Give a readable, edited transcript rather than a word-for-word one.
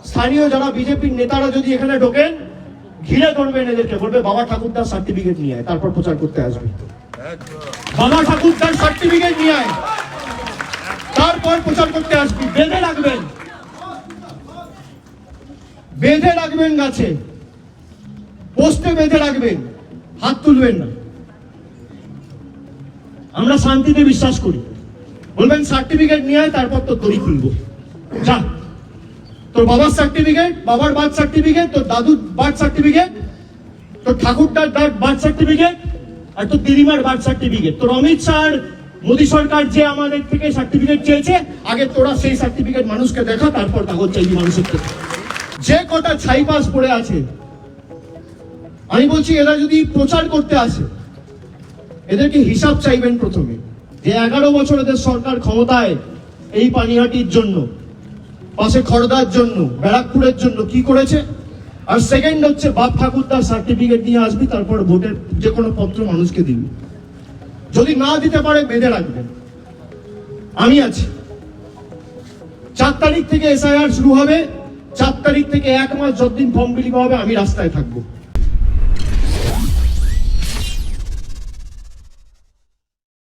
স্থানীয় যারা বিজেপির নেতারা যদি এখানে ঢোকেন, ঘিরে ধরবেন এদেরকে, বলবে বাবা ঠাকুরদার সার্টিফিকেট নিয়ে আয়, তারপর প্রচার করতে আসবে। বাবা ঠাকুরদার সার্টিফিকেট নিয়ে আয়, তারপর প্রচার করতে আসবি। বেঁধে রাখবেন, বেঁধে রাখবেন, গাছে পোস্টে বেঁধে রাখবেন, হাত তুলবেন না। আমরা শান্তিতে বিশ্বাস করি। বলবেন সার্টিফিকেট নিয়ে আয়, তারপর তোর দড়ি খুলবো। যা, তোর বাবার সার্টিফিকেট, বাবার বার্থ সার্টিফিকেট, তোর দাদুর বার্থ সার্টিফিকেট, তোর ঠাকুরদার বার্থ সার্টিফিকেট, আর তোর দিদিমার বার্থ সার্টিফিকেট। তোর অমিত শাহ, মোদী সরকার যে আমাদের থেকে সার্টিফিকেট চেয়েছে, আগে তোরা সেই সার্টিফিকেট মানুষকে দেখা, তারপর কাগজ চাইবি মানুষের থেকে। যে কটা ছাই পাস পড়ে আছে, আমি বলছি এরা যদি প্রচার করতে আসে, এদেরকে হিসাব চাইবেন প্রথমে, যে 11 বছর এদের সরকার ক্ষমতায় এই পানিহাটির জন্য, পাশে খড়দার জন্য, ব্যারাকপুরের জন্য কি করেছে। আর সেকেন্ড হচ্ছে বাপ ঠাকুরদার সার্টিফিকেট নিয়ে আসবি, তারপর ভোটের যে কোনো পত্র মানুষকে দিবি। যদি না দিতে পারে বেঁধে রাখবেন। আমি আছি। 4 তারিখ থেকে SIR শুরু হবে। 4 তারিখ থেকে 1 মাস যতদিন ফর্ম বিলি হবে, আমি রাস্তায় থাকবো।